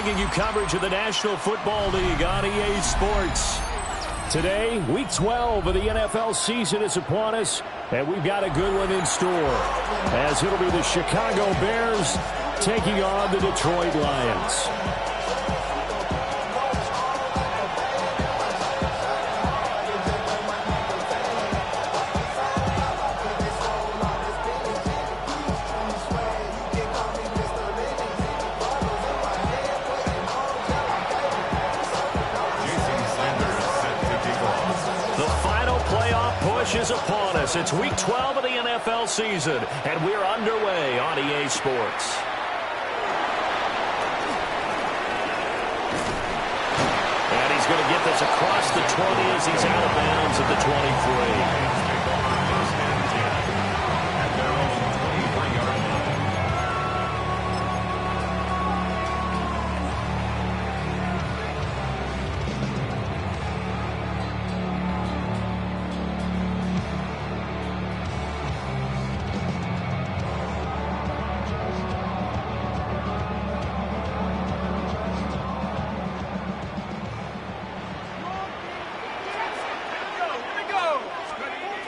bringing you coverage of the National Football League on EA Sports. Today, Week 12 of the NFL season is upon us, and we've got a good one in store, as it'll be the Chicago Bears taking on the Detroit Lions. Is upon us. It's Week 12 of the NFL season, and we're underway on EA Sports. And he's going to get this across the 20 as he's out of bounds at the 23.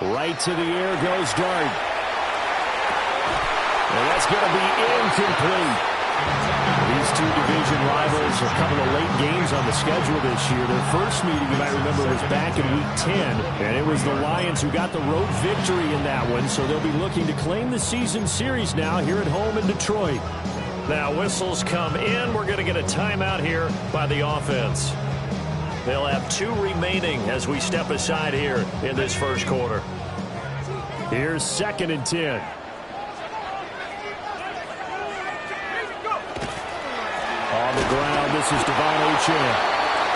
Right to the air goes Dart. And that's going to be incomplete. These two division rivals, a couple of late games on the schedule this year. Their first meeting, you might remember, was back in Week 10. And it was the Lions who got the road victory in that one. So they'll be looking to claim the season series now here at home in Detroit. Now whistles come in. We're going to get a timeout here by the offense. They'll have 2 remaining as we step aside here in this first quarter. Here's 2nd and 10. On the ground, this is Devon Achane.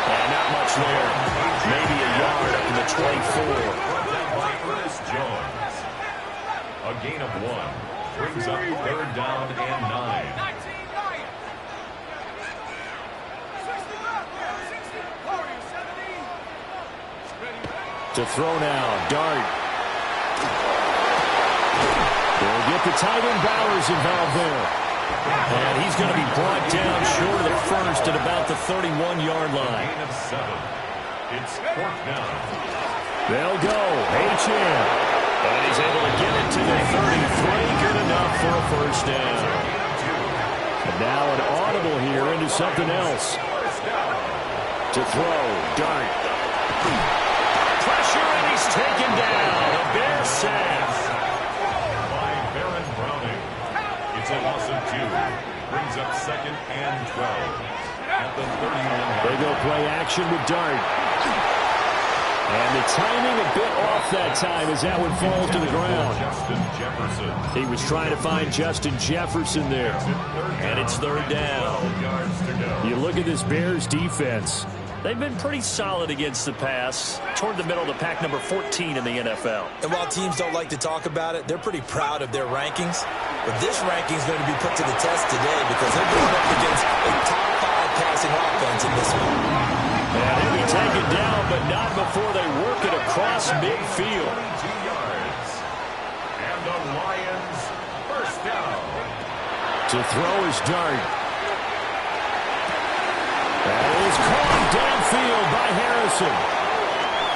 And not much there. Maybe a yard up to the 24. A gain of 1. Brings up 3rd down and 9. To throw now, Dart. They'll get the tight end Bowers involved there. And he's going to be brought down short of the first at about the 31-yard line. Gain of 7. It's 4th down. They'll go. Achane. And he's able to get it to the 33. Good enough for a first down. And now an audible here into something else. To throw, Dart. Pressure, and he's taken down. A Bear sack. It's a loss of 2. Brings up 2nd and 12. At the 31. They go play action with Dart. And the timing a bit off that time as that one falls to the ground. Justin Jefferson. He was trying to find Justin Jefferson there. And it's 3rd down. You look at this Bears defense. They've been pretty solid against the pass, toward the middle of the pack, number 14 in the NFL. And while teams don't like to talk about it, they're pretty proud of their rankings. But this ranking is going to be put to the test today because they're going up against a top 5 passing offense in this one. And they'll be taken down, but not before they work it across midfield. 22 yards. And the Lions first down. To throw is Dart. That is caught downfield by Harrison.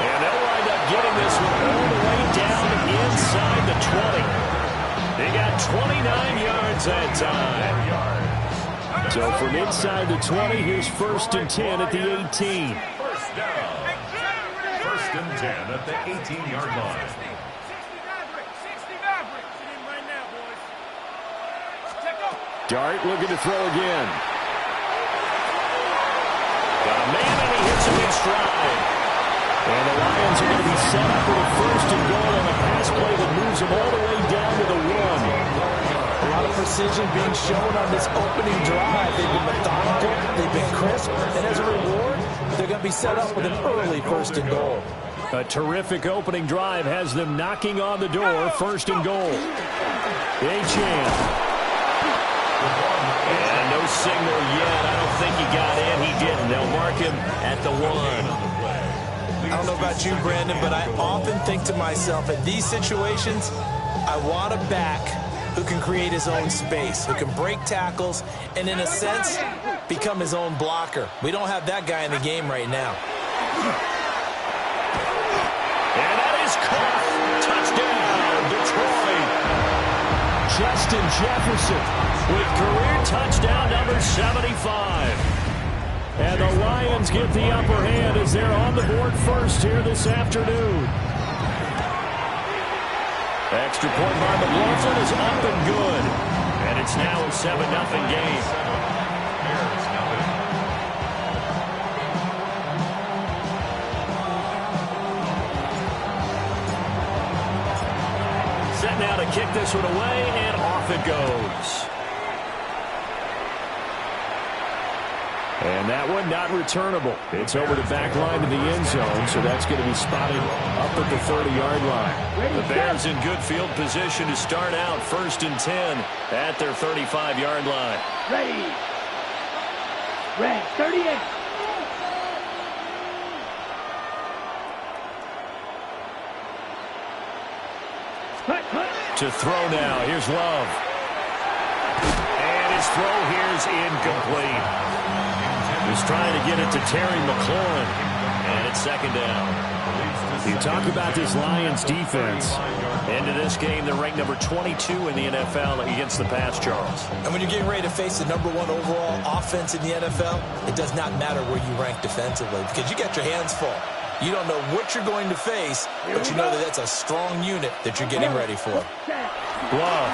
And they'll wind up getting this one all the way down inside the 20. They got 29 yards that time. So from inside the 20, here's 1st and 10 at the 18. First down. 1st and 10 at the 18-yard line. Dart looking to throw again. Got a man, and he hits him in stride. And the Lions are going to be set up with a 1st and goal on a pass play that moves them all the way down to the 1. A lot of precision being shown on this opening drive. They've been methodical, they've been crisp, and as a reward, they're going to be set up with an early 1st and goal. A terrific opening drive has them knocking on the door, 1st and goal. Achane. And no signal yet. I don't think he got in. He didn't. They'll mark him at the 1. I don't know about you, Brandon, but I often think to myself, in these situations, I want a back who can create his own space, who can break tackles, and in a sense, become his own blocker. We don't have that guy in the game right now. And that is caught. Touchdown, Detroit. Justin Jefferson with career touchdown number 75. And the Lions get the upper hand as they're on the board first here this afternoon. Extra point by McLaughlin is up and good. And it's now a 7-0 game. Set now to kick this one away, and off it goes. And that one not returnable. It's over the back line to the end zone, so that's going to be spotted up at the 30-yard line. The Bears in good field position to start out 1st and 10 at their 35-yard line. Ready. Red, 38. To throw now. Here's Love. And his throw here is incomplete. He's trying to get it to Terry McLaurin, and it's 2nd down. You talk about this Lions defense. Into this game, they're ranked number 22 in the NFL against the pass, Charles. And when you're getting ready to face the #1 overall offense in the NFL, it does not matter where you rank defensively because you got your hands full. You don't know what you're going to face, but you know that that's a strong unit that you're getting ready for. Love.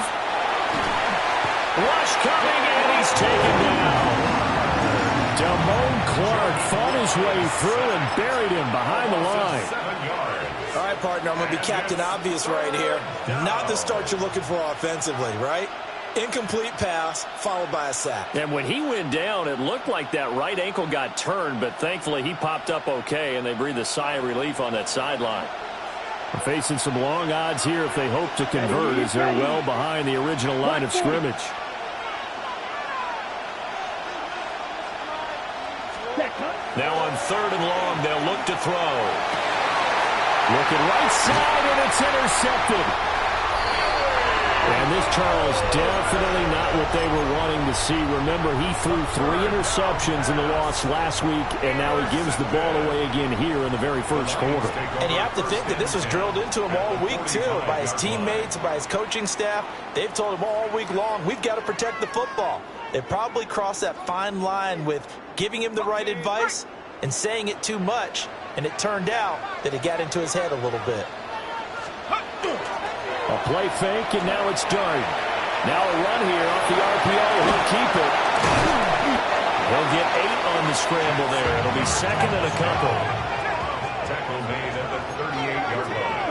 Rush coming, and he's taken down. Damone Clark fought his way through and buried him behind the line. All right, partner, I'm going to be Captain Obvious right here. Not the start you're looking for offensively, right? Incomplete pass followed by a sack. And when he went down, it looked like that right ankle got turned, but thankfully he popped up okay, and they breathed a sigh of relief on that sideline. Facing some long odds here if they hope to convert as they're well behind the original line of scrimmage. Now on 3rd and long, they'll look to throw. Looking right side, and it's intercepted. And this, Charles, definitely not what they were wanting to see. Remember, he threw 3 interceptions in the loss last week, and now he gives the ball away again here in the very first quarter. And you have to think that this was drilled into him all week, too, by his teammates, by his coaching staff. They've told him all week long, we've got to protect the football. They probably crossed that fine line with giving him the right advice and saying it too much, and it turned out that it got into his head a little bit. A play fake, and now it's Dart. Now a run here off the RPO. He'll keep it. He'll get 8 on the scramble there. It'll be 2nd and a couple. Tackle made at the 38-yard line.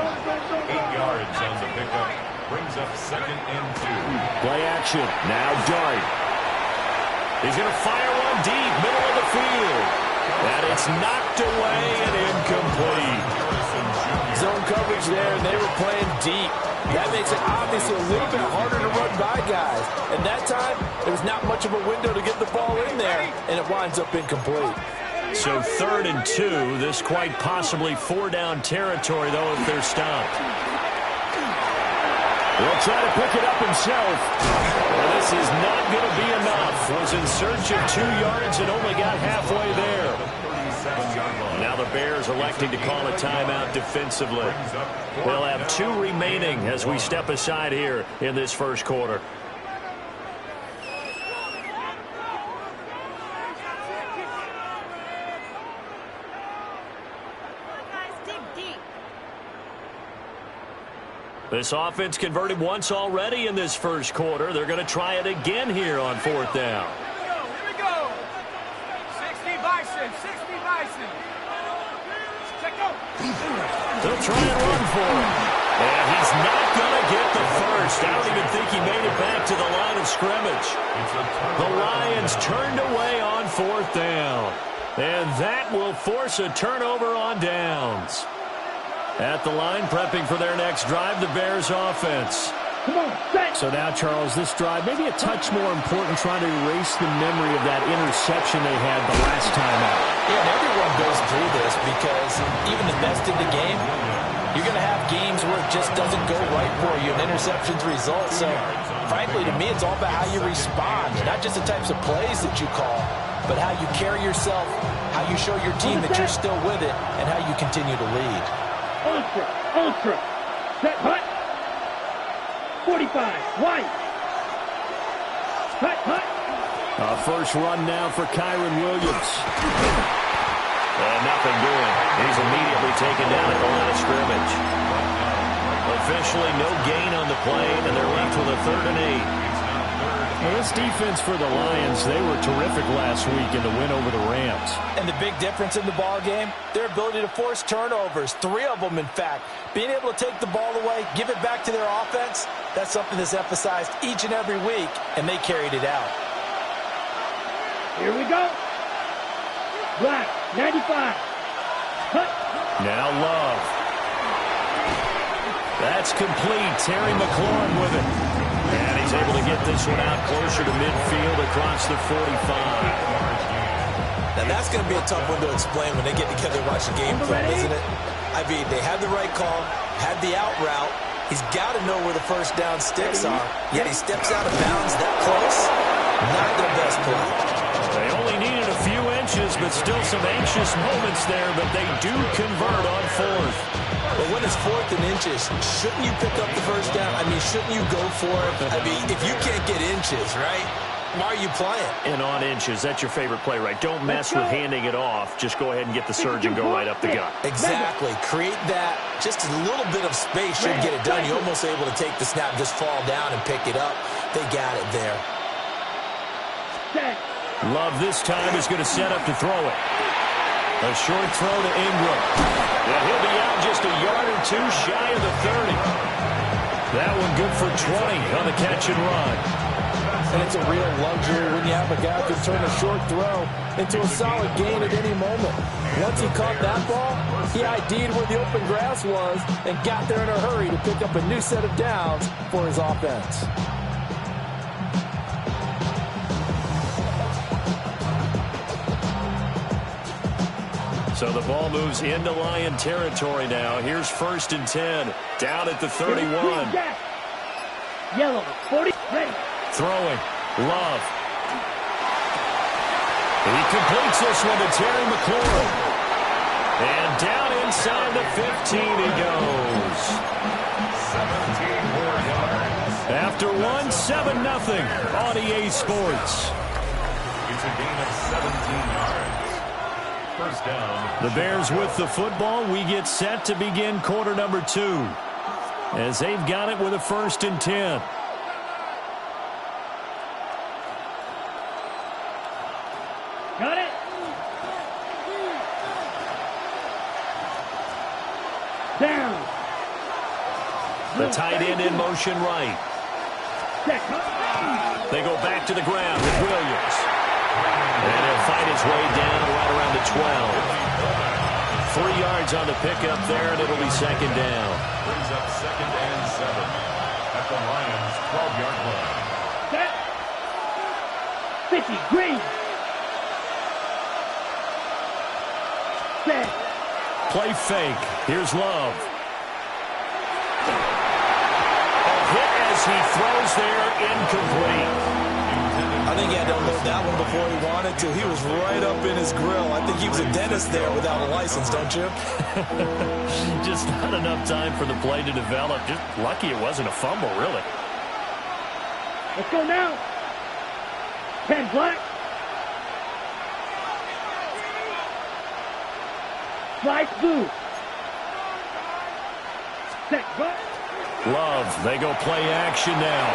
8 yards on the pickup. Brings up 2nd and 2. Play action. Now Dart. He's going to fire one deep, middle of the field. And it's knocked away and incomplete. Zone coverage there, and they were playing deep. That makes it obviously a little bit harder to run by guys. And that time, there was not much of a window to get the ball in there, and it winds up incomplete. So 3rd and 2. This quite possibly 4-down territory, though, if they're stopped. He'll try to pick it up himself. Well, this is not going to be enough. Was in search of 2 yards and only got halfway there. Now the Bears electing to call a timeout defensively. They'll have 2 remaining as we step aside here in this first quarter. This offense converted once already in this first quarter. They're going to try it again here on 4th down. Here we go. 60 Bison, 60 Bison. Check out. They'll try and run for him. And he's not going to get the first. I don't even think he made it back to the line of scrimmage. The Lions turned away on 4th down. And that will force a turnover on downs. At the line, prepping for their next drive, the Bears offense. So now, Charles, this drive, maybe a touch more important, trying to erase the memory of that interception they had the last time out. Yeah, and everyone goes through this because even the best in the game, you're going to have games where it just doesn't go right for you, and interceptions result. So, frankly, to me, it's all about how you respond, not just the types of plays that you call, but how you carry yourself, how you show your team that you're still with it, and how you continue to lead. Ultra. Set, hut. 45, wide. Hut. First run now for Kyron Williams. And nothing doing. He's immediately taken down at the line of scrimmage. Officially no gain on the play, and they're left with a 3rd and 8. Well, this defense for the Lions, they were terrific last week in the win over the Rams. And the big difference in the ball game, their ability to force turnovers, 3 of them, in fact. Being able to take the ball away, give it back to their offense, that's something that's emphasized each and every week, and they carried it out. Here we go. Black, 95. Hut. Now Love. That's complete. Terry McLaurin with it. And he's able to get this one out closer to midfield across the 45. Now that's going to be a tough one to explain when they get together and watch the game film, isn't it? I mean, they had the right call, had the out route. He's got to know where the first down sticks are, yet he steps out of bounds that close. Not their best play. They only needed a few inches, but still some anxious moments there, but they do convert on 4th. But when it's 4th and inches, shouldn't you pick up the first down? I mean, shouldn't you go for it? I mean, if you can't get inches, right, why are you playing? And on inches, that's your favorite play, right? Don't mess with handing it off. Just go ahead and get the surge and go right up the gut. Exactly. Create that. Just a little bit of space should get it done. You're almost able to take the snap, just fall down and pick it up. They got it there. Love this time is going to set up to throw it. A short throw to Ingram. And he'll be out just a yard or 2 shy of the 30. That one good for 20 on the catch and run. And it's a real luxury when you have a guy who can turn a short throw into a solid gain at any moment. Once he caught that ball, he ID'd where the open grass was and got there in a hurry to pick up a new set of downs for his offense. So the ball moves into Lion territory now. Here's 1st and 10. Down at the 31. Yellow, 40, ready. Throwing. Love. He completes this one to Terry McLaurin. And down inside the 15 he goes. 17 more yards. After 7-0 on EA Sports. It's a gain of 17 yards. First down. The Bears with the football. We get set to begin quarter number 2. As they've got it with a 1st and 10. Got it. Down. The tight end in motion right. They go back to the ground with Williams. And he'll fight his way down right around the 12. 3 yards on the pickup there, and it'll be 2nd down. Brings up 2nd and 7 at the Lions' 12-yard line. Set. 50, green. Set. Play fake. Here's Love. A hit as he throws there, incomplete. I think he had to unload that one before he wanted to. He was right up in his grill. I think he was a dentist there without a license, don't you? Just not enough time for the play to develop. Just lucky it wasn't a fumble, really. Let's go now. 10 black. Slice blue. Set, go. Love, they go play action now.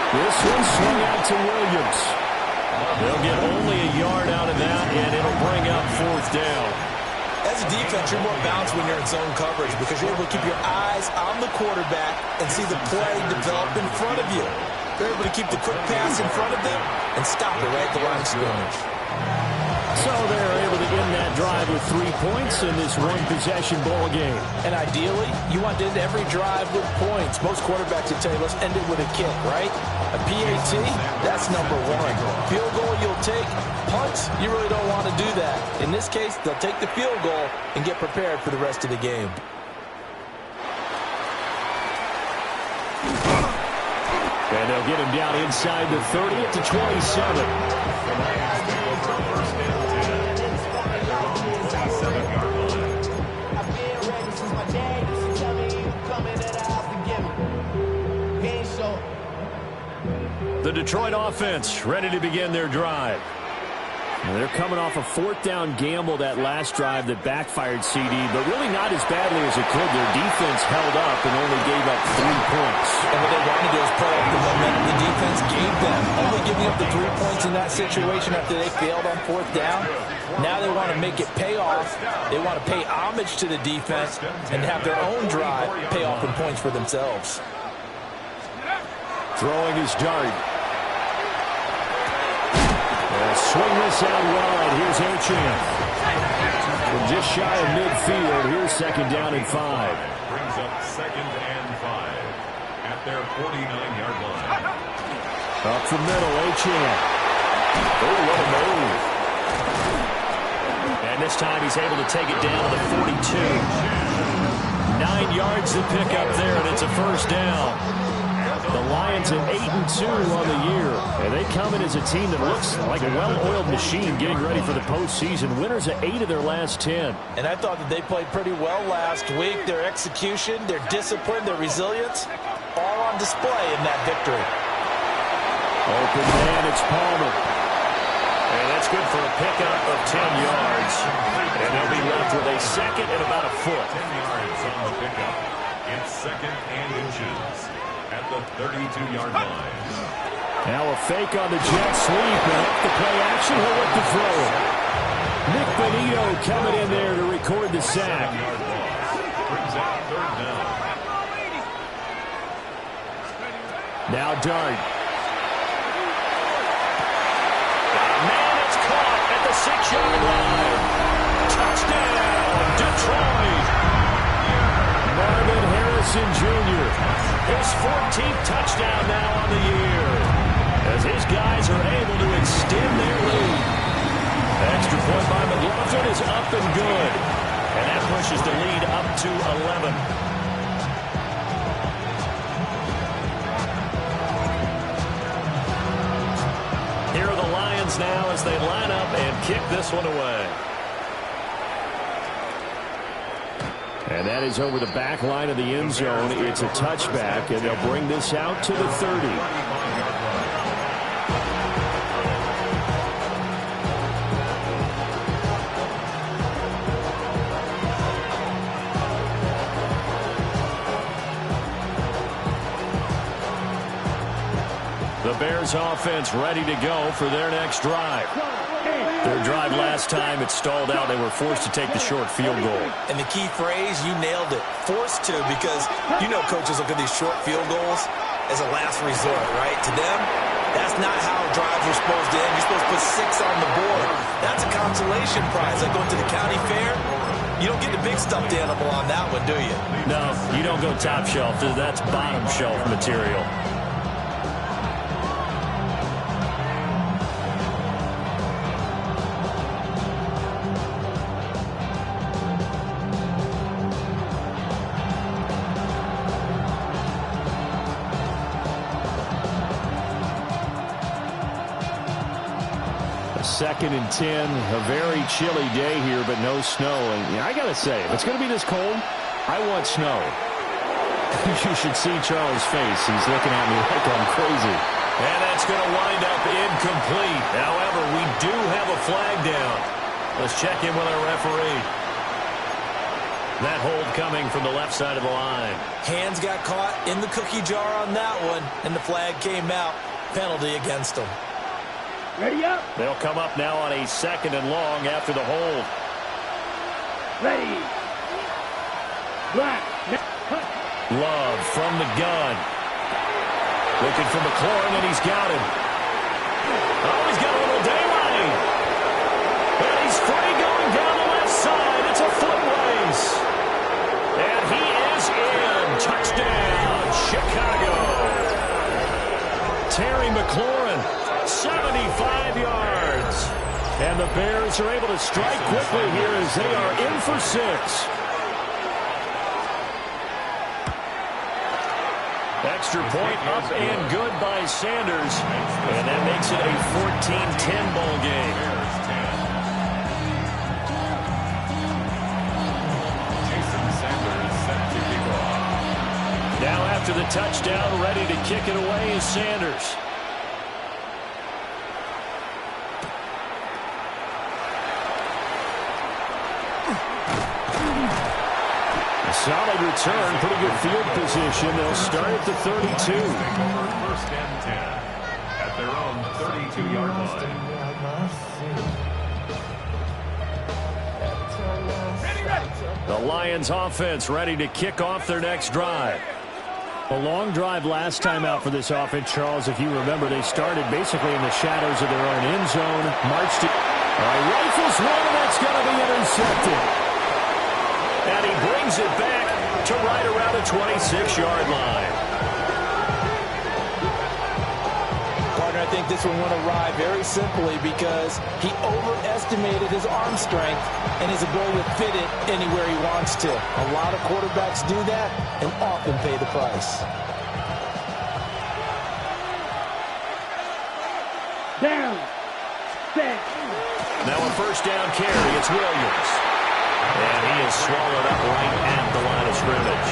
This one swung out to Williams. They'll get only a yard out of that, and it'll bring up 4th down. As a defense, you're more balanced when you're in zone coverage because you're able to keep your eyes on the quarterback and see the play develop in front of you. They're able to keep the quick pass in front of them and stop it right at the line of scrimmage. So they're able to end that drive with 3 points in this one-possession ball game. And ideally, you want to end every drive with points. Most quarterbacks would tell you, let's end it with a kick, right? A PAT, that's number 1. Field goal you'll take. Punts, you really don't want to do that. In this case, they'll take the field goal and get prepared for the rest of the game. And they'll get him down inside the 30 at the 27. Detroit offense ready to begin their drive. And they're coming off a fourth down gamble that last drive that backfired CD, but really not as badly as it could. Their defense held up and only gave up 3 points. And what they wanted to do is play off the momentum the defense gave them. Only giving up the 3 points in that situation after they failed on fourth down. Now they want to make it pay off. They want to pay homage to the defense and have their own drive pay off in points for themselves. Throwing his dart. Swing this out wide. Here's Achane. From just shy of midfield, here's second down and 5. Brings up second and 5 at their 49-yard line. Up the middle, Achane. Oh, what a move. And this time he's able to take it down to the 42. 9 yards to pick up there, and it's a first down. The Lions at 8-2 on the year. And they come in as a team that looks like a well-oiled machine getting ready for the postseason. Winners at 8 of their last 10. And I thought that they played pretty well last week. Their execution, their discipline, their resilience, all on display in that victory. Open man, it's Palmer. And that's good for a pickup of 10 yards. And they'll be left with a second and about a foot. 10 yards on the pickup. It's second and inches at the 32-yard line. Now a fake on the jet sweep, and up the play action, he'll look to throw it. Nick Benito coming in there to record the sack. Brings up third down. Now Dart. Man, it's caught at the 6-yard line. Touchdown, Detroit. Marvin Harrison Jr. His 14th touchdown now on the year, as his guys are able to extend their lead. Extra point by McLaughlin is up and good, and that pushes the lead up to 11. Here are the Lions now as they line up and kick this one away. And that is over the back line of the end zone. It's a touchback, and they'll bring this out to the 30. The Bears offense ready to go for their next drive. Their drive last time, it stalled out. They were forced to take the short field goal. And the key phrase, you nailed it, forced to, because you know coaches look at these short field goals as a last resort, right? To them, that's not how drives are supposed to end. You're supposed to put 6 on the board. That's a consolation prize. Like going to the county fair, you don't get the big stuffed animal on that one, do you? No, you don't go top shelf. That's bottom shelf material. Second and 10, a very chilly day here, but no snow. And yeah, I got to say, if it's going to be this cold, I want snow. You should see Charles' face. He's looking at me like I'm crazy. And that's going to wind up incomplete. However, we do have a flag down. Let's check in with our referee. That hold coming from the left side of the line. Hands got caught in the cookie jar on that one, and the flag came out. Penalty against them. Ready up. They'll come up now on a second and long after the hold. Ready. Black. Love from the gun. Looking for McLaurin, and he's got him. Oh, he's got a little daylight. And he's free going down the left side. It's a foot race. And he is in. Touchdown, Chicago. Terry McLaurin, 75 yards. And the Bears are able to strike quickly here as they are in for 6. Extra point up and good by Sanders. And that makes it a 14-10 ball game. Now after the touchdown, ready to kick it away is Sanders. solid return. Pretty good field position. They'll start at the 32. First and 10 at their own 32-yard line. The Lions offense ready to kick off their next drive. A long drive last time out for this offense, Charles. If you remember, they started basically in the shadows of their own end zone. Marched to... rifles one, and that's going to be intercepted. And he brings it back to right around the 26-yard line. Partner, I think this one went awry very simply because he overestimated his arm strength and his ability to fit it anywhere he wants to. A lot of quarterbacks do that and often pay the price. Down. Set. Now a first down carry. It's Williams. And he is swallowed up right at the line of scrimmage.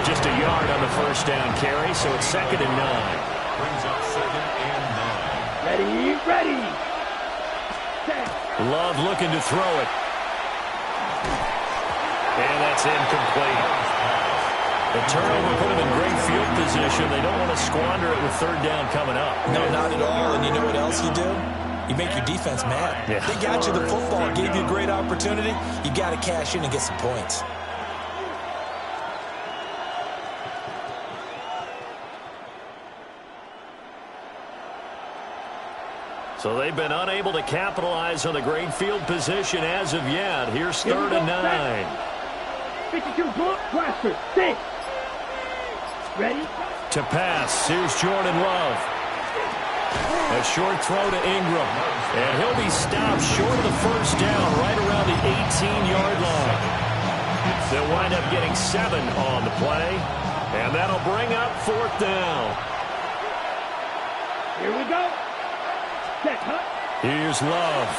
Just a yard on the first down carry, so it's 2nd and 9. Brings up 2nd and 9. Ready. Set. Love looking to throw it. And that's incomplete. The turnover put him in great field position. They don't want to squander it with 3rd down coming up. No, not at all. And you know what else you do? You make your defense mad. Yeah. They got you the football, gave you a great opportunity. You got to cash in and get some points. So they've been unable to capitalize on the great field position as of yet. Here's 3rd and 9. 52 block. Blaster. 6. Ready. To pass. Here's Jordan Love. A short throw to Ingram. And he'll be stopped short of the first down right around the 18-yard line. They'll wind up getting 7 on the play. And that'll bring up 4th down. Here we go. Set. Here's Love.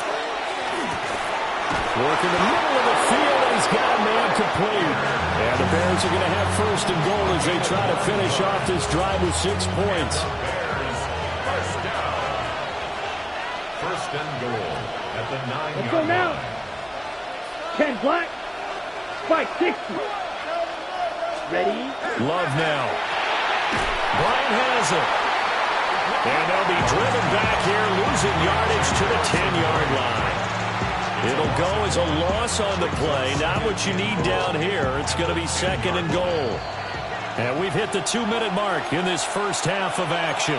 Working the middle of the field, and he's got a man complete. And the Bears are going to have 1st and goal as they try to finish off this drive with 6 points. Bears first down. 1st and goal at the 9-yard Let's go now. line. 10 black. Spike 60. Ready. Love now. Bryant has it. And they'll be driven back here, losing yardage to the 10-yard line. It'll go as a loss on the play. Not what you need down here. It's going to be 2nd and goal. And we've hit the 2-minute mark in this first half of action.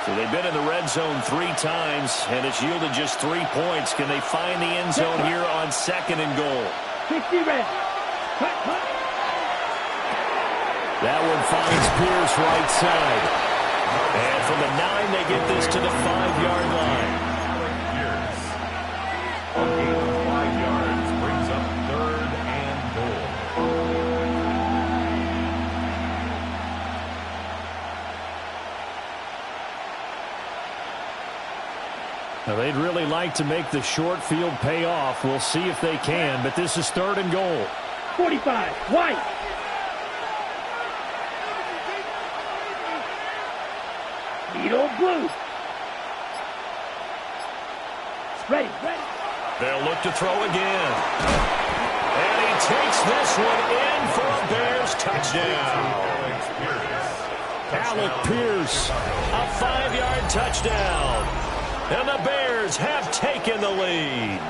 So they've been in the red zone 3 times, and it's yielded just 3 points. Can they find the end zone here on 2nd and goal? 60 red. Cut. That one finds Pierce right side. And from the 9, they get this to the 5-yard line. Pierce. A gain of 5 yards brings up 3rd and goal. Now they'd really like to make the short field pay off. We'll see if they can, but this is 3rd and goal. 45. White. Needle blue. Ready. They'll look to throw again. And he takes this one in for a Bears touchdown. Alec Pierce, a 5-yard touchdown. And the Bears have taken the lead.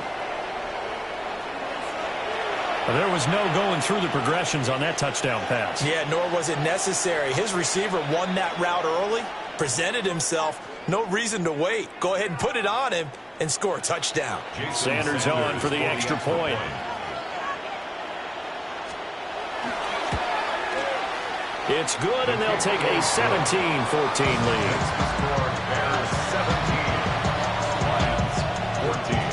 There was no going through the progressions on that touchdown pass. Yeah, nor was it necessary. His receiver won that route early, presented himself. No reason to wait. Go ahead and put it on him and score a touchdown. Sanders on for the extra point. It's good, and they'll take a 17-14 lead. Bears 17, Lions 14.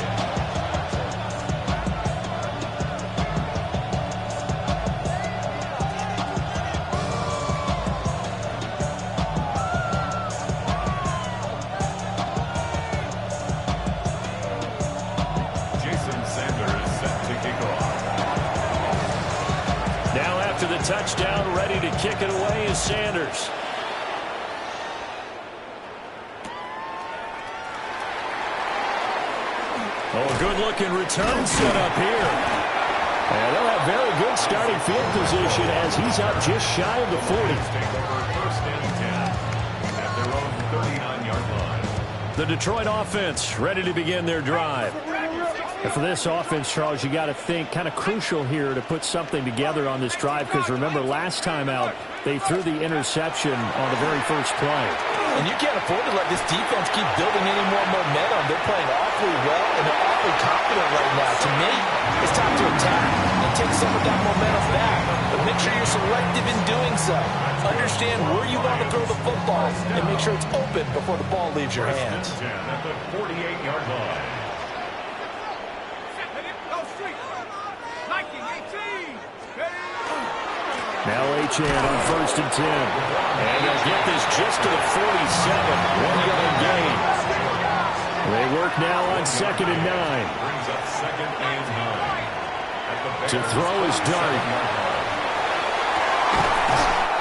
Touchdown, ready to kick it away is Sanders. Oh, a good-looking return set up here. And they'll have very good starting field position as he's up just shy of the 40. First and 10 at their own 39-yard line. The Detroit offense ready to begin their drive. And for this offense, Charles, you got to think kind of crucial here to put something together on this drive, because remember last time out they threw the interception on the very first play. And you can't afford to let this defense keep building any more momentum. They're playing awfully well, and they're awfully confident right now. To me, it's time to attack and take some of that momentum back. But make sure you're selective in doing so. Understand where you want to throw the football and make sure it's open before the ball leaves your hands. At the 48-yard line. Now Achane on first and 10. And they'll get this just to the 47. 1-yard gain. They work now on second and 9. Brings up second and 9. To throw is Dart.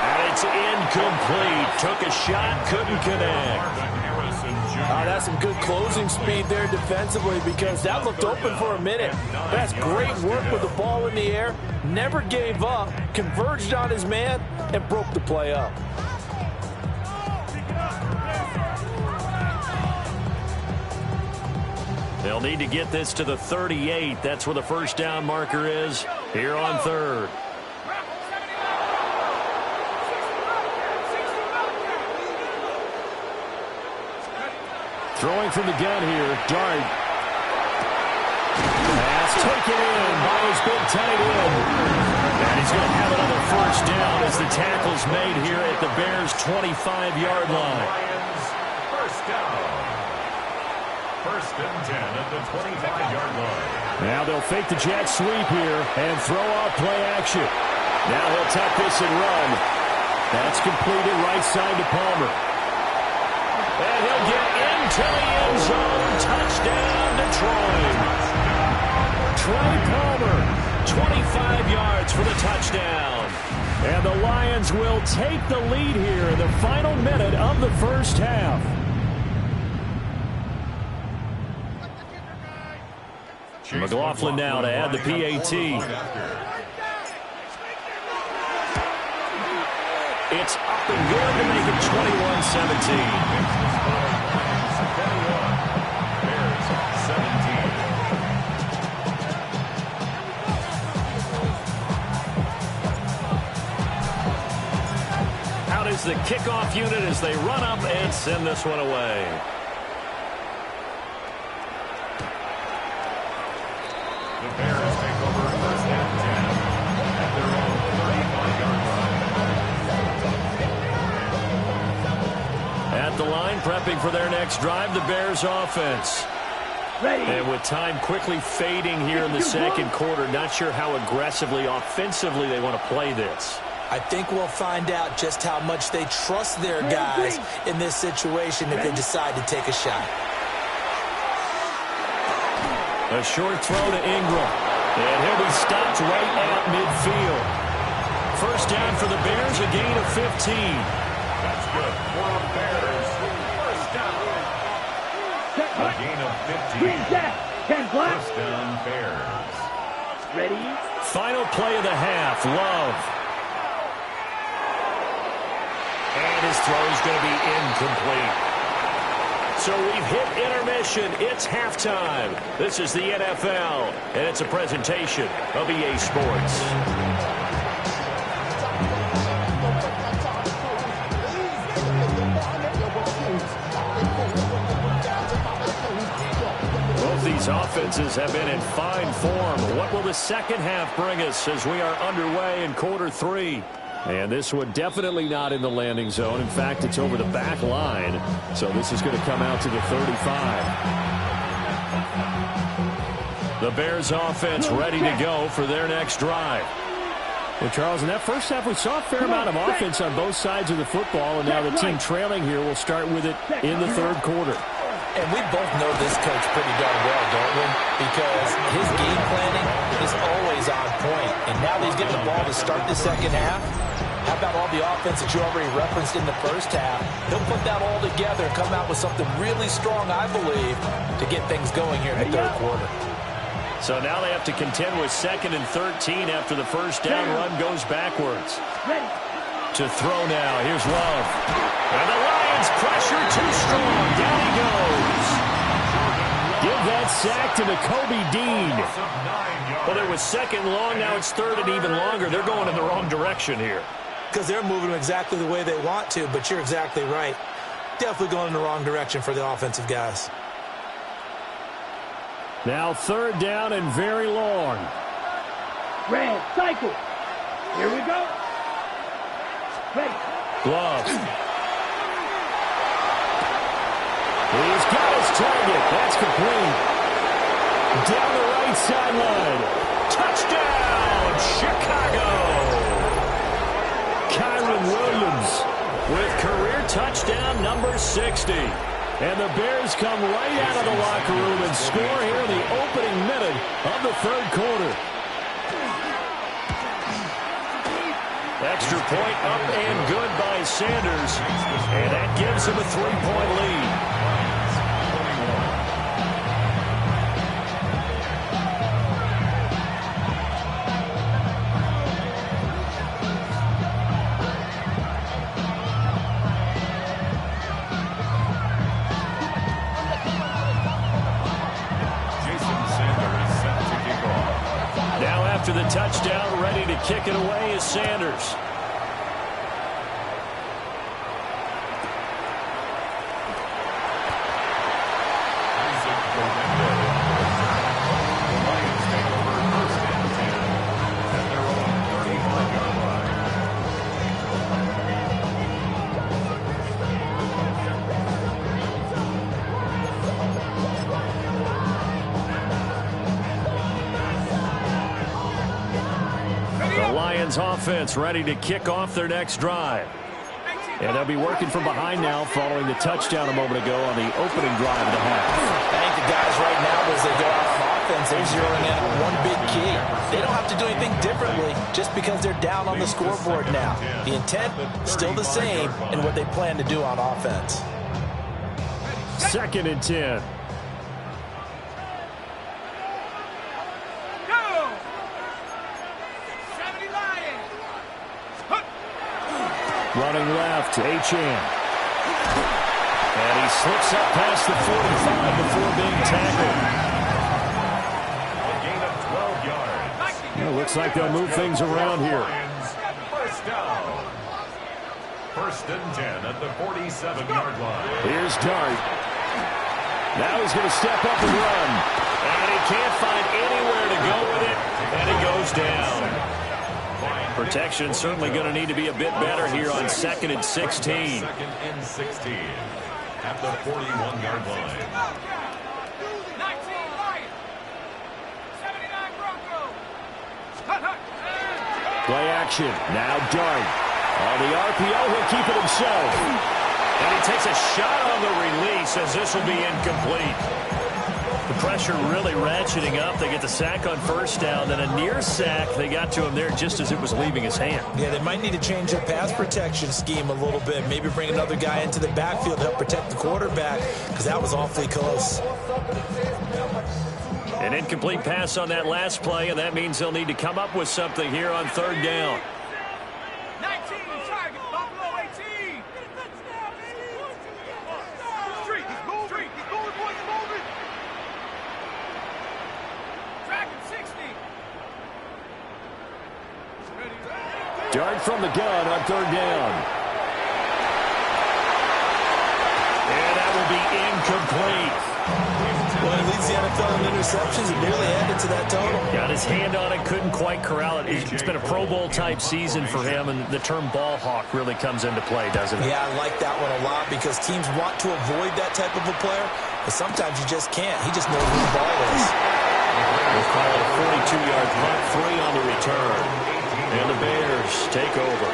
And it's incomplete. Took a shot, couldn't connect. That's some good closing speed there defensively, because that looked open for a minute. That's great work with the ball in the air. Never gave up, converged on his man, and broke the play up. They'll need to get this to the 38. That's where the first down marker is here on third. Throwing from the gun here, Dart. Pass taken in by his big tight end. And he's going to have another first down as the tackle's made here at the Bears' 25-yard line. First down. First and 10 at the 25-yard line. Now they'll fake the jet sweep here and throw off play action. Now he'll tuck this and run. That's completed right side to Palmer. And he'll get into the end zone. Touchdown, Detroit. Trey Palmer, 25 yards for the touchdown. And the Lions will take the lead here in the final minute of the first half. McLaughlin now to add the PAT. It's up and good to make it 21-17. Out is the kickoff unit as they run up and send this one away. The Bears take over first and 10 at their own 35-yard line. At the line, prepping for their next drive, the Bears offense. Ready. And with time quickly fading here in the second quarter, not sure how aggressively, offensively they want to play this. I think we'll find out just how much they trust their guys in this situation if they decide to take a shot. A short throw to Ingram. And he'll be stopped right at midfield. First down for the Bears, a gain of 15. That's good for the Bears. First down. A gain of 15. Green Jack. 10 black. First down, Bears. Ready. Final play of the half, Love. And his throw is going to be incomplete. So we've hit intermission. It's halftime. This is the NFL, and it's a presentation of EA Sports. Both these offenses have been in fine form. What will the second half bring us as we are underway in quarter three? And this one definitely not in the landing zone. In fact, it's over the back line. So this is going to come out to the 35. The Bears offense ready to go for their next drive. Well, Charles, in that first half, we saw a fair amount of offense on both sides of the football. And now the team trailing here will start with it in the third quarter. And we both know this coach pretty darn well, don't we? Because his game planning is always on point. And now that he's getting the ball to start the second half, How about all the offense that you already referenced in the first half? He'll put that all together and come out with something really strong, I believe, to get things going here in the third quarter. So now they have to contend with 2nd and 13 after the first down run goes backwards. To throw now. Here's Love. And the Lions pressure too strong. Down he goes. Give that sack to Nakobe Dean. Well, it was 2nd long. Now it's 3rd and even longer. They're going in the wrong direction here. Because they're moving exactly the way they want to, but you're exactly right. Definitely going in the wrong direction for the offensive guys. Now 3rd down and very long. Red, cycle. Here we go. Ready. Glove. He's got his target. That's complete. Down the right sideline. Touchdown, Chicago. Kyron Williams with career touchdown number 60. And the Bears come right out of the locker room and score here in the opening minute of the 3rd quarter. Extra point up and good by Sanders. And that gives him a 3-point lead. After the touchdown, ready to kick it away is Sanders. Offense ready to kick off their next drive. And they'll be working from behind now following the touchdown a moment ago on the opening drive of the half. I think the guys right now, as they go out on offense, they're zeroing in on one big key. They don't have to do anything differently just because they're down on the scoreboard now. The intent, still the same in what they plan to do on offense. 2nd and 10. Running left, Achane. And he slips up past the 45 before being tackled. A gain of 12 yards. It looks like they'll move things around here. First down. 1st and 10 at the 47-yard line. Here's Dart. Now he's going to step up and run. And he can't find anywhere to go with it. And he goes down. Protection certainly going to need to be a bit better here on 2nd and 16. 2nd and 16 at the 41-yard line. Play action. Now Dart. On the RPO, he'll keep it himself. And he takes a shot on the release as this will be incomplete. The pressure really ratcheting up. They get the sack on 1st down, then a near sack. They got to him there just as it was leaving his hand. Yeah, they might need to change their pass protection scheme a little bit. Maybe bring another guy into the backfield to help protect the quarterback, because that was awfully close. An incomplete pass on that last play, and that means they'll need to come up with something here on 3rd down. 19, target, Buffalo 18. Street, he's moving, boys, moving. Dragon 60. Dart from the gun on 3rd down. And that will be incomplete. Well, he leads the NFL in interceptions. It nearly added to that total. Got his hand on it, couldn't quite corral it. It's been a Pro Bowl-type season for him, and the term ball hawk really comes into play, doesn't it? Yeah, I like that one a lot because teams want to avoid that type of a player, but sometimes you just can't. He just knows where the ball is. We'll call it a 42-yard punt, 3 on the return. And the Bears take over.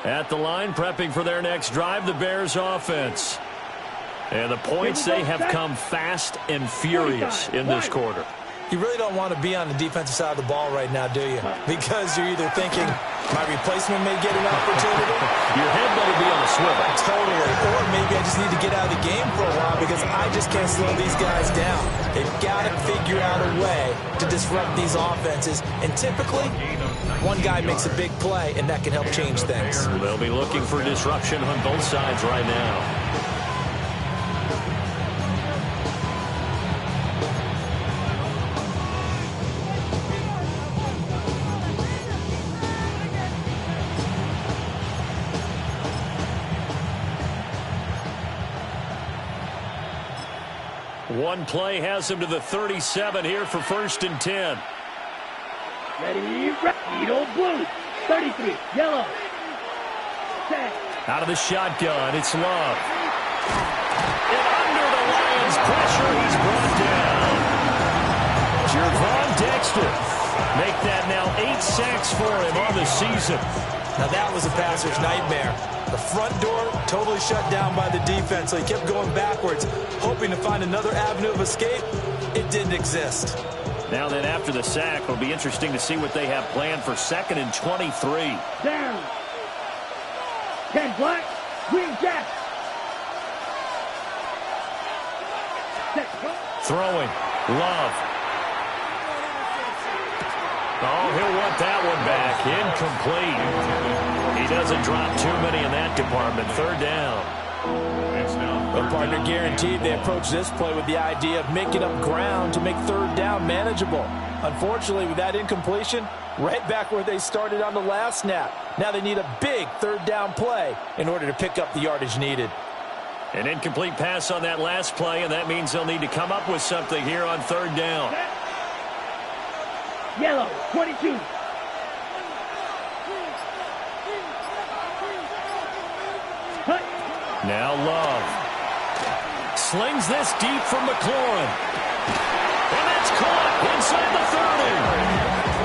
At the line, prepping for their next drive, the Bears offense. And the points, they have come fast and furious in this quarter. You really don't want to be on the defensive side of the ball right now, do you? Because you're either thinking, my replacement may get an opportunity. Your head better be on a swivel. Totally. Or maybe I just need to get out of the game for a while because I just can't slow these guys down. They've got to figure out a way to disrupt these offenses. And typically, one guy makes a big play, and that can help change things. They'll be looking for disruption on both sides right now. One play has him to the 37 here for 1st and 10. Ready, Edo blue. 33, yellow. Set. Out of the shotgun, it's Love. And under the Lions' pressure, he's brought down. Jervon Dexter. Make that now 8 sacks for him on the season. Now that was a passer's nightmare. The front door totally shut down by the defense, so he kept going backwards, hoping to find another avenue of escape. It didn't exist. Now then, after the sack, it'll be interesting to see what they have planned for 2nd and 23. Down. 10 black, wing jack. Throwing. Love. Oh, he'll want that one back. Incomplete. He doesn't drop too many in that department. 3rd down. Well, partner, guaranteed they approach this play with the idea of making up ground to make 3rd down manageable. Unfortunately, with that incompletion, right back where they started on the last snap. Now they need a big 3rd down play in order to pick up the yardage needed. An incomplete pass on that last play, and that means they'll need to come up with something here on 3rd down. Yellow, 22. Now Love. Slings this deep from McLaurin. And that's caught inside the 30.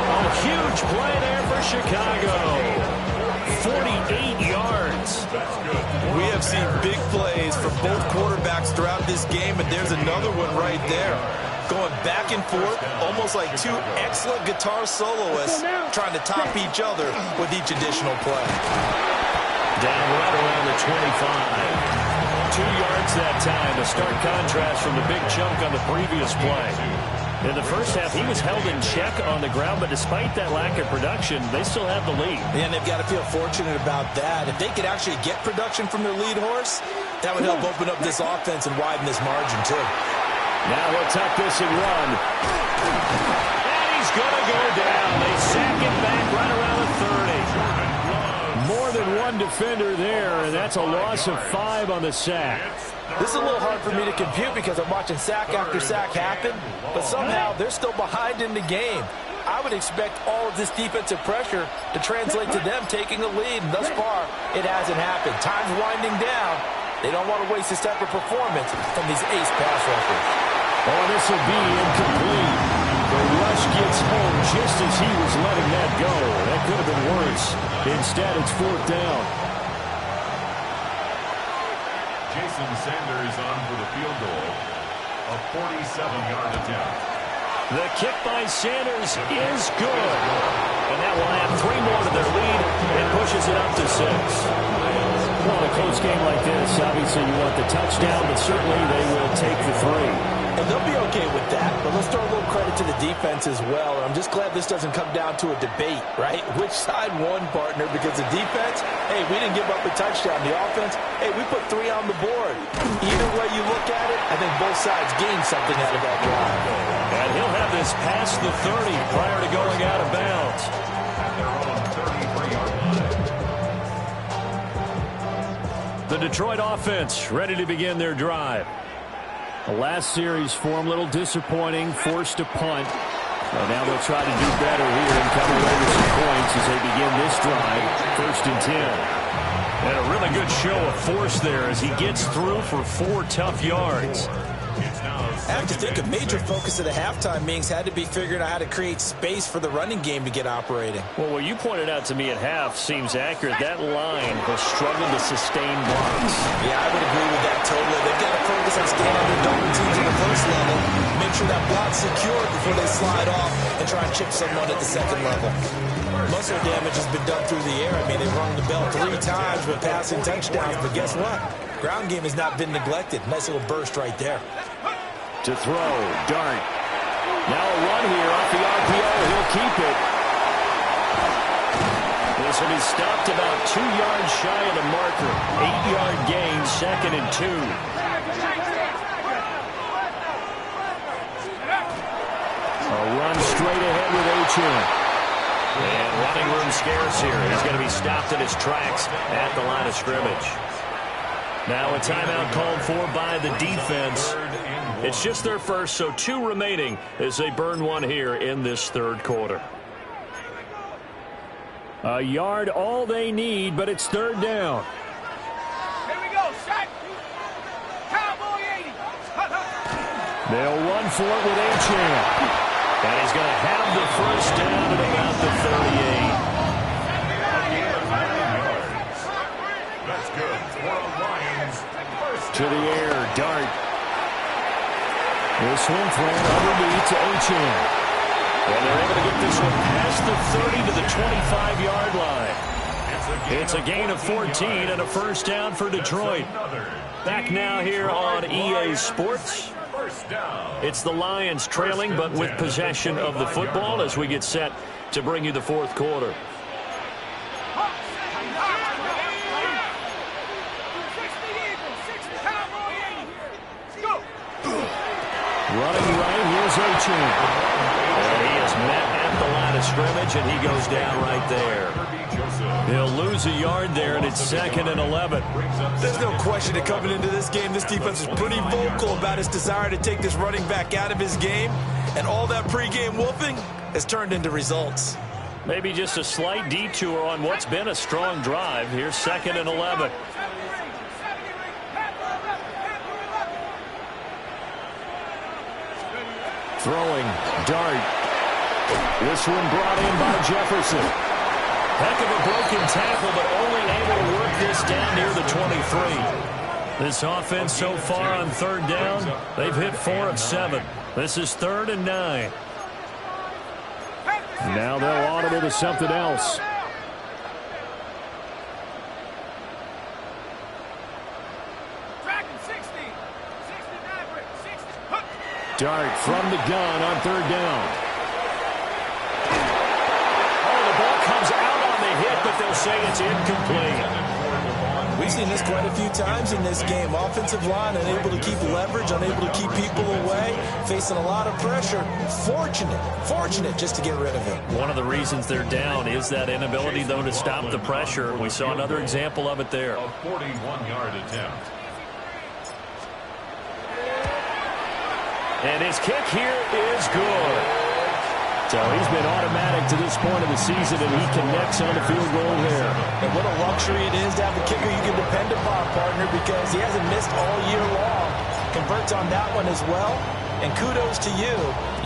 A huge play there for Chicago. 48 yards. We have seen big plays from both quarterbacks throughout this game, and there's another one right there. Going back and forth, almost like two excellent guitar soloists trying to top each other with each additional play. Down right around the 25. 2 yards that time. A stark contrast from the big chunk on the previous play. In the first half, he was held in check on the ground, but despite that lack of production, they still have the lead. And they've got to feel fortunate about that. If they could actually get production from their lead horse, that would help open up this offense and widen this margin, too. Now he'll tuck this and run. And he's going to go down. They sack him back right around the 30. More than one defender there, and that's a loss of 5 on the sack. This is a little hard for me to compute because I'm watching sack after sack happen, but somehow they're still behind in the game. I would expect all of this defensive pressure to translate to them taking a lead, and thus far, it hasn't happened. Time's winding down. They don't want to waste this type of performance from these ace pass rushers. Oh, this will be incomplete. The rush gets home just as he was letting that go. That could have been worse. Instead, it's 4th down. Jason Sanders on for the field goal. A 47-yard attempt. The kick by Sanders is good. And that will add 3 more to their lead and pushes it up to 6. Well, in a close game like this, obviously you want the touchdown, but certainly they will take the 3. And they'll be okay with that, but let's throw a little credit to the defense as well. And I'm just glad this doesn't come down to a debate, right? Which side won, partner? Because the defense, hey, we didn't give up a touchdown. The offense, hey, we put 3 on the board. Either way you look at it, I think both sides gained something out of that drive. And he'll have this past the 30 prior to going out of bounds. At their own 33-yard line. The Detroit offense ready to begin their drive. The last series for them, a little disappointing, forced to punt. And now they'll try to do better here and come away with some points as they begin this drive, 1st and 10. And a really good show of force there as he gets through for 4 tough yards. It's now I have to think a major focus of the halftime meetings had to be figuring out how to create space for the running game to get operating. Well, what you pointed out to me at half seems accurate. That line has struggled to sustain blocks. Yeah, I would agree with that totally. They've got to focus on staying on their double teams in the first level, make sure that block's secured before they slide off and try and chip someone at the second level. Most of their damage has been done through the air. I mean, they've rung the bell 3 times with passing touchdowns, but guess what? Ground game has not been neglected. Nice little burst right there. To throw, Dart. Now a run here off the RPO. He'll keep it. This will be stopped about 2 yards shy of the marker. 8-yard gain, 2nd and 2. A run straight ahead with H.M. And running room scarce here. He's going to be stopped in his tracks at the line of scrimmage. Now a timeout called for by the defense. It's just their first, so 2 remaining as they burn 1 here in this 3rd quarter. A yard all they need, but it's 3rd down. Here we go, shot. Cowboy 80. They'll run for it with H.M. And he's going to have the first down at about the 38. That's good for a Lions. To the air, Dart. This one thrown underneath to H.M. And they're able to get this one past the 30 to the 25-yard line. It's a gain of 14 and a first down for Detroit. Back now here on EA Sports. It's the Lions trailing, but with possession of the football as we get set to bring you the 4th quarter. Running right, here's H.M. And he is met at the line of scrimmage, and he goes down right there. He'll lose a yard there, and it's 2nd and 11. There's no question that coming into this game, this defense is pretty vocal about its desire to take this running back out of his game, and all that pregame whooping has turned into results. Maybe just a slight detour on what's been a strong drive. Here's 2nd and 11. Throwing, Dart. This one brought in by Jefferson. Heck of a broken tackle, but only able to work this down near the 23. This offense so far on 3rd down, they've hit 4 of 7. This is 3rd and 9. Now they'll audible to something else. Dart from the gun on 3rd down. Oh, the ball comes out on the hit, but they'll say it's incomplete. We've seen this quite a few times in this game. Offensive line unable to keep leverage, unable to keep people away, facing a lot of pressure. Fortunate just to get rid of it. One of the reasons they're down is that inability, though, to stop the pressure. We saw another example of it there. A 41-yard attempt. And his kick here is good. So he's been automatic to this point of the season, and he connects on the field goal there. And what a luxury it is to have a kicker you can depend upon, partner, because he hasn't missed all year long. Converts on that one as well. And kudos to you.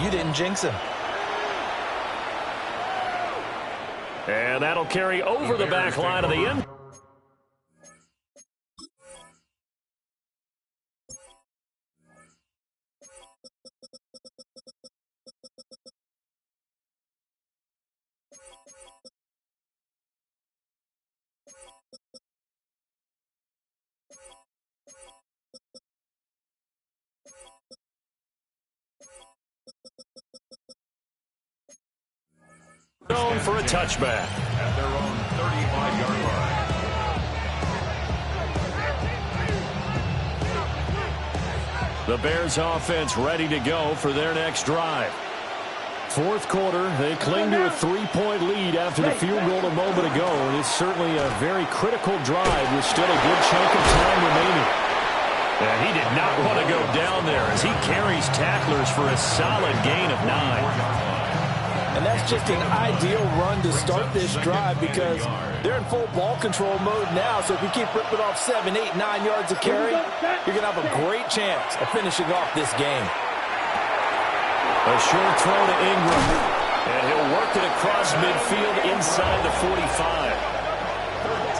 You didn't jinx him. And that'll carry over the back line of the end. Zone for a touchback. At their own 35-yard line. The Bears offense ready to go for their next drive. 4th quarter, they cling to a 3-point lead after the field goal a moment ago, and it's certainly a very critical drive with still a good chunk of time remaining. And he did not want to go down there as he carries tacklers for a solid gain of 9. And that's just an ideal run to start this drive because they're in full ball control mode now. So if you keep ripping off 7, 8, 9 yards of carry, you're going to have a great chance of finishing off this game. A short throw to Ingram. And he'll work it across midfield inside the 45.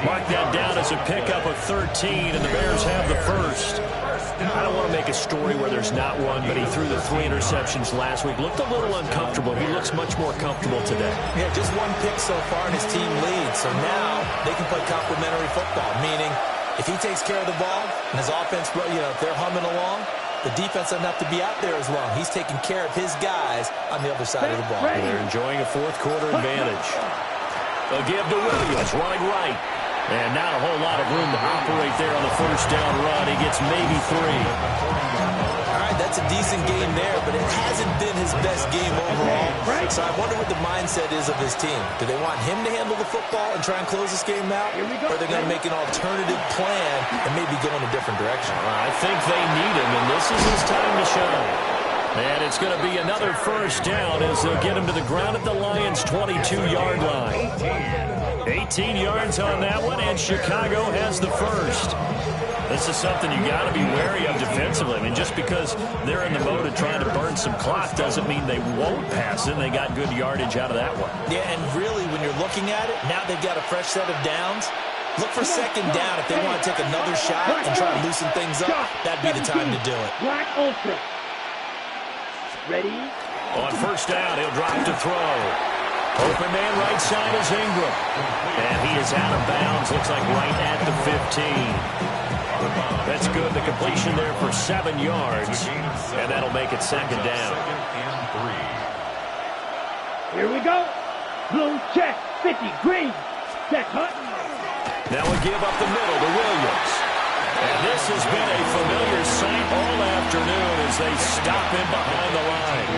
Mark that down as a pickup of 13, and the Bears have the first. I don't want to make a story where there's not one, but he threw the 3 interceptions last week. Looked a little uncomfortable. He looks much more comfortable today. Yeah, just one pick so far, and his team leads. So now they can play complementary football, meaning if he takes care of the ball and his offense, if they're humming along, the defense doesn't have to be out there as long. He's taking care of his guys on the other side of the ball. They're enjoying a fourth quarter advantage. They'll give to Williams, running right. And not a whole lot of room to operate there on the first down run. He gets maybe 3. All right, that's a decent game there, but it hasn't been his best game overall. So I wonder what the mindset is of his team. Do they want him to handle the football and try and close this game out? Or are they going to make an alternative plan and maybe go in a different direction? I think they need him, and this is his time to shine. And it's going to be another first down as they'll get him to the ground at the Lions' 22-yard line. 18 yards on that one, and Chicago has the first. This is something you got to be wary of defensively. I mean, just because they're in the mode of trying to burn some clock doesn't mean they won't pass it. They got good yardage out of that one. Yeah, and really, when you're looking at it, now they've got a fresh set of downs. Look for second down if they want to take another shot and try to loosen things up. That'd be the time to do it. Black Ultra. Ready? On first down, he'll drop to throw. Open man right side is Ingram. And he is out of bounds. Looks like right at the 15. That's good. The completion there for 7 yards. And that'll make it second down. Here we go. Blue check. 50. Green. Check. Hunt. Now we give up the middle to Williams. And this has been a familiar sight all afternoon as they stop him behind the line.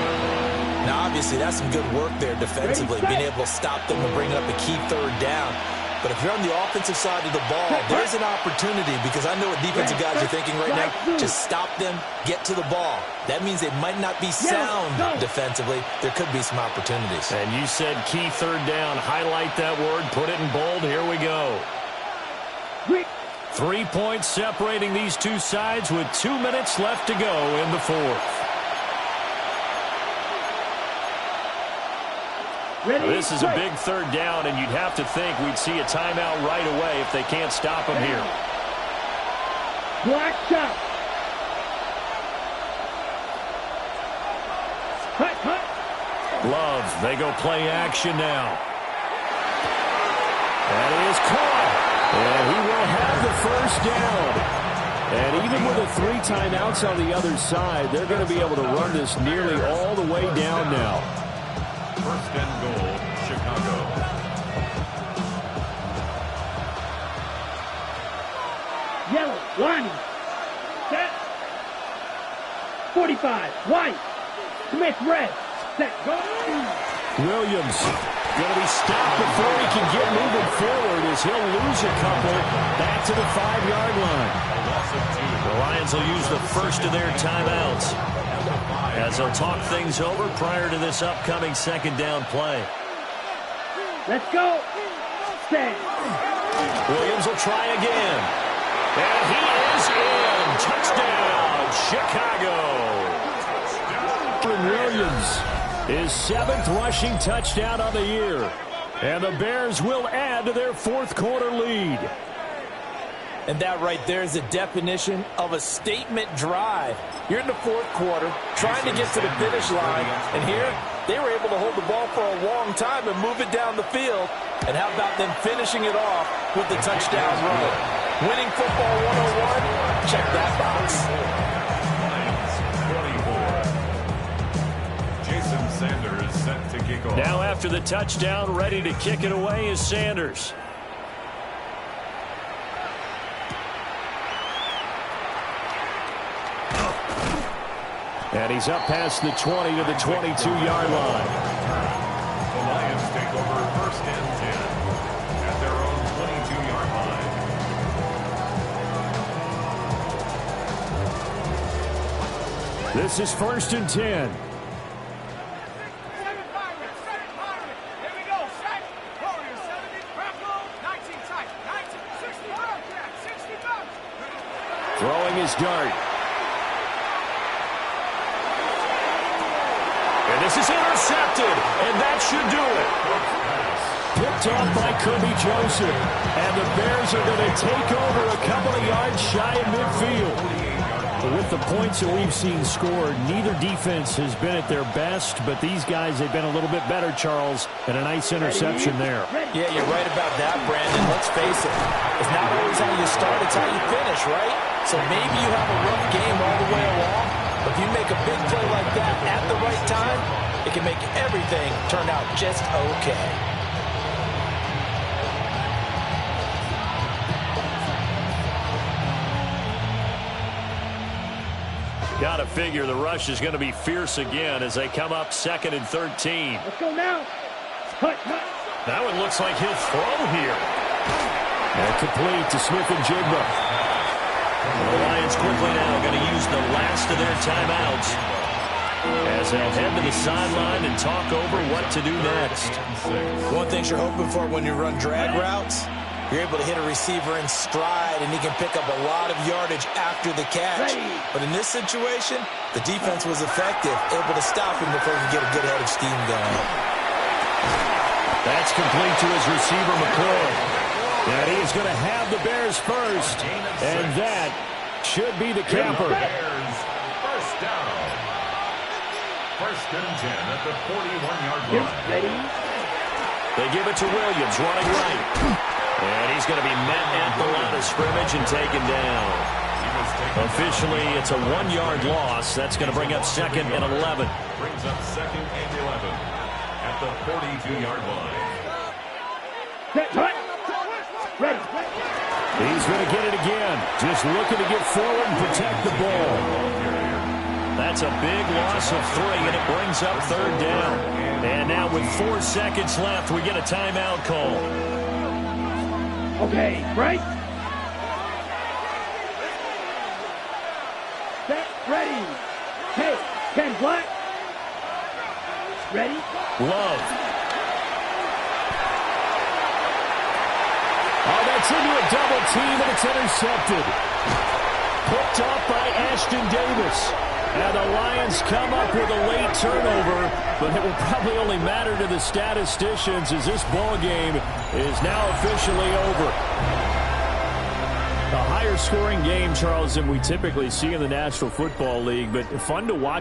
Now, obviously, that's some good work there defensively, being able to stop them and bring up a key third down. But if you're on the offensive side of the ball, there's an opportunity because I know what defensive guys are thinking right now. Just stop them, get to the ball. That means they might not be sound defensively. There could be some opportunities. And you said key third down. Highlight that word. Put it in bold. Here we go. 3 points separating these two sides with 2 minutes left to go in the fourth. This is a big third down, and you'd have to think we'd see a timeout right away if they can't stop him here. Black shot. Love, they go play action now. That is caught. And he will have the first down. And even with the 3 timeouts on the other side, they're going to be able to run this nearly all the way down now. First and goal, Chicago. Yellow, line. Set. 45, white. Smith, red. Set, go. Williams going to be stopped before he can get moving forward as he'll lose a couple back to the 5-yard line. The Lions will use the first of their timeouts as they'll talk things over prior to this upcoming second down play. Let's go. Set. Williams will try again. And he is in. Touchdown, Chicago. Williams, his 7th rushing touchdown on the year. And the Bears will add to their fourth quarter lead. And that right there is the definition of a statement drive. You're in the fourth quarter, trying to get to the finish line. And here, they were able to hold the ball for a long time and move it down the field. And how about them finishing it off with the touchdown run? Winning football 101, check that box. Jason Sanders set to kick off. Now after the touchdown, ready to kick it away is Sanders. And he's up past the 20 to the 22-yard line. The Lions take over first and 10 at their own 22-yard line. This is first and 10. Throwing his dart. And this is intercepted, and that should do it. Picked off by Kirby Joseph, and the Bears are going to take over a couple of yards shy of midfield. But with the points that we've seen scored, neither defense has been at their best, but these guys have been a little bit better, Charles, and a nice interception there. Yeah, you're right about that, Brandon. Let's face it. It's not always how you start, it's how you finish, right? So maybe you have a rough game all the way along, but if you make a big play like that at the right time, it can make everything turn out just okay. Got to figure the rush is going to be fierce again as they come up 2nd and 13. Let's go now. Cut. That one looks like he'll throw here. And complete to Smith and Jigba. The Lions quickly now going to use the last of their timeouts as they'll head to the sideline and talk over what to do next. One thing you're hoping for when you run drag routes, you're able to hit a receiver in stride, and he can pick up a lot of yardage after the catch. But in this situation, the defense was effective, able to stop him before he could get a good head of steam going. That's complete to his receiver, McCoy. And he is going to have the Bears first, and that should be the capper. Bears first down. 1st and 10 at the 41-yard line. They give it to Williams, running right. And he's going to be met at the line of scrimmage and taken down. Officially, it's a 1-yard loss. That's going to bring up 2nd and 11. Brings up 2nd and 11 at the 42-yard line. Ready. He's going to get it again. Just looking to get forward and protect the ball. That's a big loss of 3, and it brings up 3rd down. And now with 4 seconds left, we get a timeout call. Okay, right? Set, ready. Hey, Ken Black. Ready? Love. Oh, that's into a double team, and it's intercepted. Picked off by Ashton Davis. And the Lions come up with a late turnover, but it will probably only matter to the statisticians as this ball game is now officially over. A higher scoring game, Charles, than we typically see in the National Football League, but fun to watch.